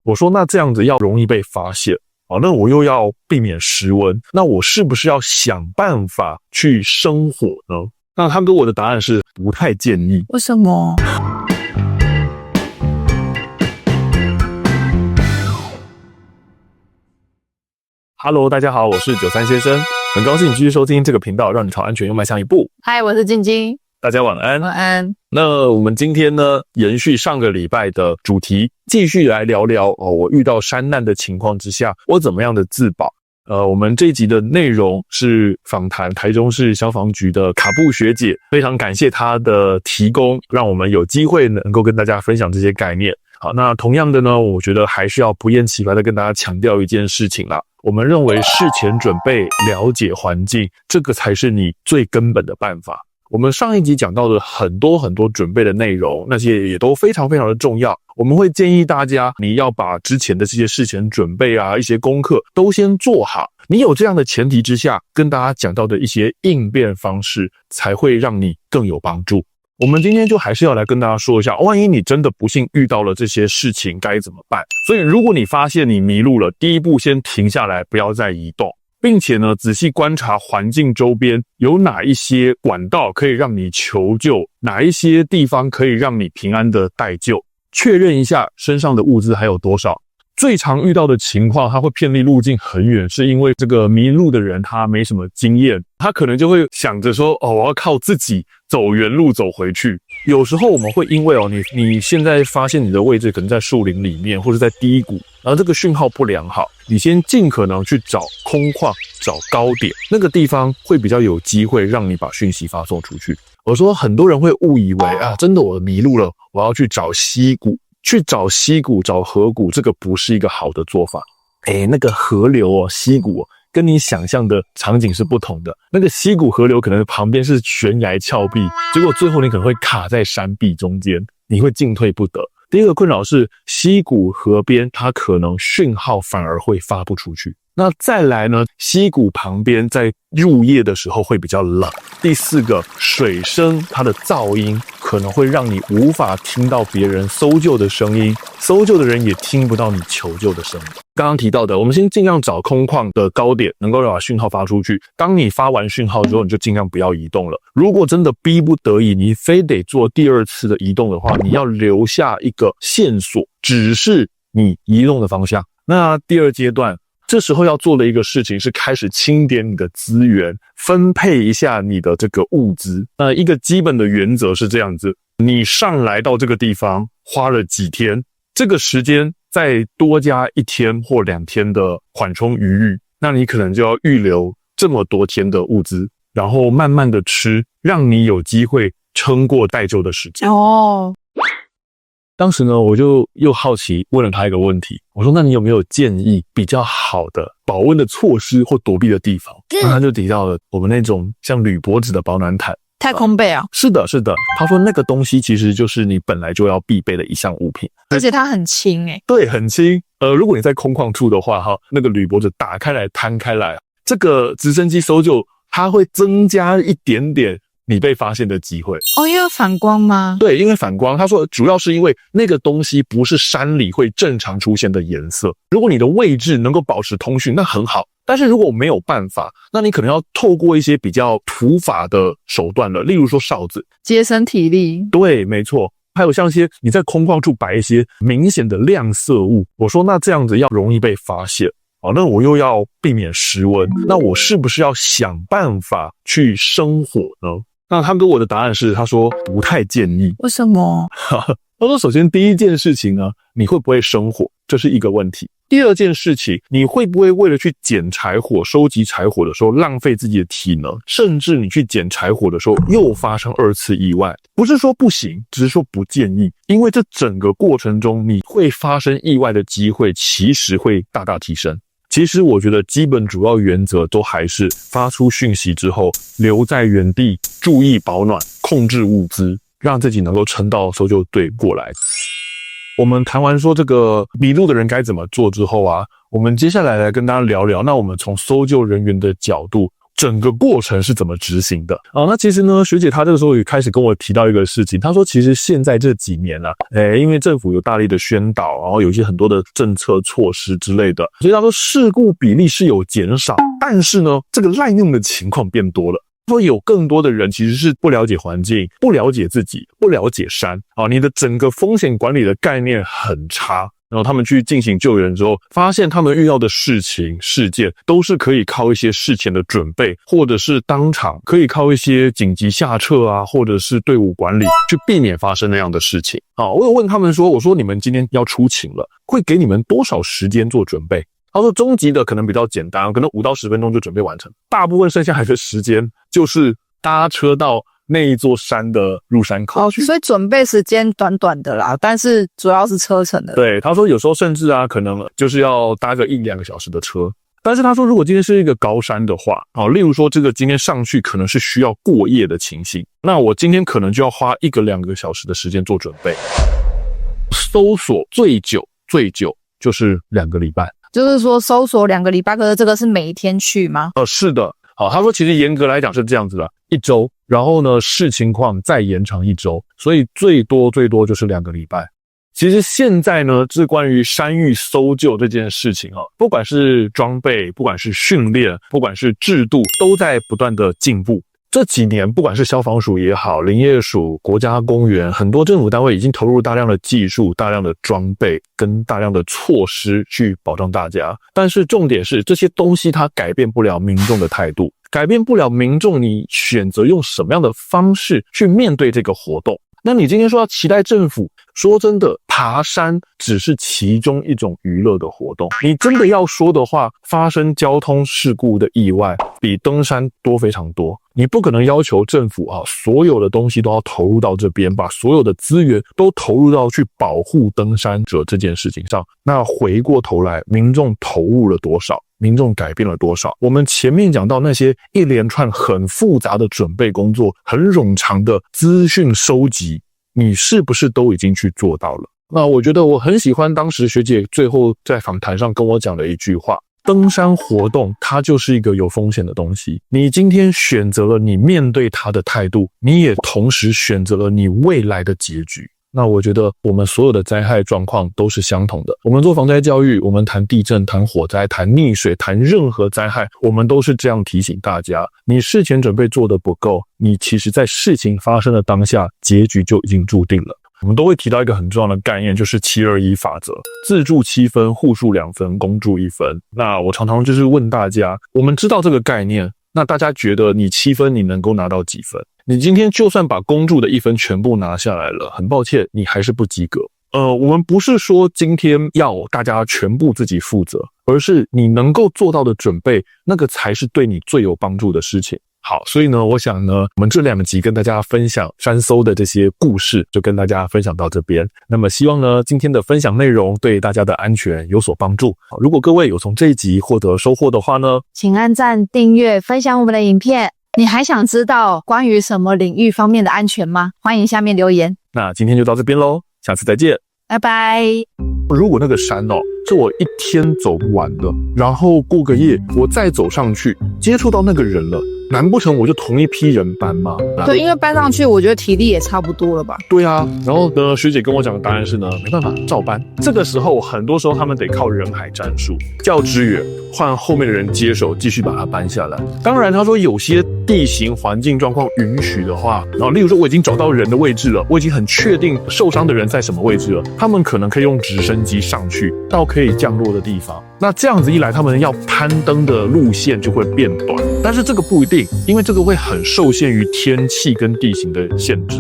我说那这样子要容易被发现，那我又要避免失温，那我是不是要想办法去生火呢？那他们给我的答案是不太建议。为什么？Hello， 大家好，我是93先生，很高兴你继续收听这个频道，让你朝安全又迈向一步。嗨，我是静静。大家晚安。晚安。那我们今天呢，延续上个礼拜的主题，继续来聊聊我遇到山难的情况之下，我怎么样的自保。我们这一集的内容是访谈台中市消防局的卡布学姐，非常感谢她的提供，让我们有机会能够跟大家分享这些概念。好，那同样的呢，我觉得还是要不厌其烦的跟大家强调一件事情啦。我们认为事前准备、了解环境，这个才是你最根本的办法。我们上一集讲到的很多准备的内容，那些也都非常的重要。我们会建议大家，你要把之前的这些事前准备啊，一些功课都先做好。你有这样的前提之下，跟大家讲到的一些应变方式，才会让你更有帮助。我们今天就还是要来跟大家说一下，万一你真的不幸遇到了这些事情该怎么办。所以如果你发现你迷路了，第一步先停下来，不要再移动，并且呢，仔细观察环境周边有哪一些管道可以让你求救，哪一些地方可以让你平安的待救，确认一下身上的物资还有多少。最常遇到的情况，他会偏离路径很远，是因为这个迷路的人他没什么经验，他可能就会想着说，我要靠自己走原路走回去。有时候我们会因为你现在发现你的位置可能在树林里面，或者在低谷，然后这个讯号不良好，你先尽可能去找空旷，找高点，那个地方会比较有机会让你把讯息发送出去。我说很多人会误以为真的我迷路了，我要去找溪谷。去找溪谷、找河谷，这个不是一个好的做法。那个河流溪谷跟你想象的场景是不同的。那个溪谷河流可能旁边是悬崖峭壁，结果最后你可能会卡在山壁中间，你会进退不得。第一个困扰是溪谷河边，它可能讯号反而会发不出去。那再来呢，溪谷旁边在入夜的时候会比较冷。第四个，水声它的噪音可能会让你无法听到别人搜救的声音，搜救的人也听不到你求救的声音。刚刚提到的，我们先尽量找空旷的高点，能够把讯号发出去。当你发完讯号之后，你就尽量不要移动了。如果真的逼不得已，你非得做第二次的移动的话，你要留下一个线索，指示你移动的方向。那第二阶段，这时候要做的一个事情是开始清点你的资源，分配一下你的这个物资。那一个基本的原则是这样子，你上来到这个地方花了几天，这个时间再多加1天或2天的缓冲余裕，那你可能就要预留这么多天的物资，然后慢慢的吃，让你有机会撑过待救的时间。当时呢，我就又好奇问了他一个问题，我说那你有没有建议比较好的保温的措施或躲避的地方？那他就提到了我们那种像铝箔纸的保暖毯。太空被啊？是的，他说那个东西其实就是你本来就要必备的一项物品，而且它很轻对，很轻。如果你在空旷处的话那个铝箔纸打开来摊开来，这个直升机搜救它会增加一点点你被发现的机会。因为反光吗？对，因为反光。他说主要是因为那个东西不是山里会正常出现的颜色。如果你的位置能够保持通讯，那很好。但是如果没有办法，那你可能要透过一些比较土法的手段了，例如说哨子，节省体力。对，没错。还有像一些你在空旷处摆一些明显的亮色物，我说那这样子要容易被发现。那我又要避免失温，那我是不是要想办法去生火呢？那他们给我的答案是，他说不太建议。为什么？他说首先第一件事情呢，你会不会生火，这是一个问题。第二件事情，你会不会为了去捡柴火、收集柴火的时候浪费自己的体能，甚至你去捡柴火的时候又发生2次意外？不是说不行，只是说不建议，因为这整个过程中你会发生意外的机会其实会大大提升。其实我觉得基本主要原则都还是发出讯息之后留在原地，注意保暖，控制物资，让自己能够撑到搜救队过来。我们谈完说这个迷路的人该怎么做之后我们接下来来跟大家聊聊，那我们从搜救人员的角度整个过程是怎么执行的啊？那其实呢，学姐她这个时候也开始跟我提到一个事情，她说其实现在这几年啊，因为政府有大力的宣导，然后有一些很多的政策措施之类的，所以她说事故比例是有减少，但是呢，这个滥用的情况变多了。说有更多的人其实是不了解环境，不了解自己，不了解山啊，你的整个风险管理的概念很差。然后他们去进行救援之后，发现他们遇到的事件都是可以靠一些事前的准备，或者是当场可以靠一些紧急下撤啊，或者是队伍管理去避免发生那样的事情啊。我有问他们说，我说你们今天要出勤了，会给你们多少时间做准备？他说中级的可能比较简单，可能5到10分钟就准备完成，大部分剩下来的时间就是搭车到那一座山的入山口去。所以准备时间短短的啦，但是主要是车程的。对，他说有时候甚至可能就是要搭个1-2个小时的车。但是他说如果今天是一个高山的话，例如说这个今天上去可能是需要过夜的情形，那我今天可能就要花1个2个小时的时间做准备。搜索最久就是2个礼拜。就是说搜索2个礼拜，可是这个是每一天去吗？是的。好，他说其实严格来讲是这样子的，1周，然后呢视情况再延长1周，所以最多就是2个礼拜。其实现在呢，这关于山域搜救这件事情不管是装备，不管是训练，不管是制度，都在不断的进步。这几年不管是消防署也好，林业署、国家公园，很多政府单位已经投入大量的技术、大量的装备跟大量的措施去保障大家。但是重点是这些东西它改变不了民众的态度，改变不了民众你选择用什么样的方式去面对这个活动。那你今天说要期待政府，说真的，爬山只是其中一种娱乐的活动。你真的要说的话，发生交通事故的意外比登山多非常多。你不可能要求政府所有的东西都要投入到这边，把所有的资源都投入到去保护登山者这件事情上。那回过头来，民众投入了多少？民众改变了多少？我们前面讲到那些一连串很复杂的准备工作，很冗长的资讯收集，你是不是都已经去做到了？那我觉得我很喜欢当时学姐最后在访谈上跟我讲的一句话，登山活动它就是一个有风险的东西，你今天选择了你面对它的态度，你也同时选择了你未来的结局。那我觉得我们所有的灾害状况都是相同的，我们做防灾教育，我们谈地震、谈火灾、谈溺水、谈任何灾害，我们都是这样提醒大家，你事前准备做得不够，你其实在事情发生的当下，结局就已经注定了。我们都会提到一个很重要的概念，就是721法则，自助7分，户数2分，公助1分。那我常常就是问大家，我们知道这个概念，那大家觉得你7分你能够拿到几分？你今天就算把公助的1分全部拿下来了，很抱歉，你还是不及格。我们不是说今天要大家全部自己负责，而是你能够做到的准备，那个才是对你最有帮助的事情。好，所以呢，我想呢，我们这2集跟大家分享山搜的这些故事，就跟大家分享到这边。那么希望呢，今天的分享内容对大家的安全有所帮助。如果各位有从这一集获得收获的话呢，请按赞、订阅、分享我们的影片。你还想知道关于什么领域方面的安全吗？欢迎下面留言。那今天就到这边咯，下次再见，拜拜。如果那个山是我1天走不完的，然后过个夜我再走上去，接触到那个人了，难不成我就同一批人搬吗？对，因为搬上去我觉得体力也差不多了吧。对啊，然后呢，学姐跟我讲的答案是呢，没办法，照搬。这个时候很多时候他们得靠人海战术，叫支援，换后面的人接手，继续把它搬下来。当然他说有些地形环境状况允许的话，然后例如说我已经找到人的位置了，我已经很确定受伤的人在什么位置了，他们可能可以用直升机上去到可以降落的地方。那这样子一来，他们要攀登的路线就会变短，但是这个不一定，因为这个会很受限于天气跟地形的限制。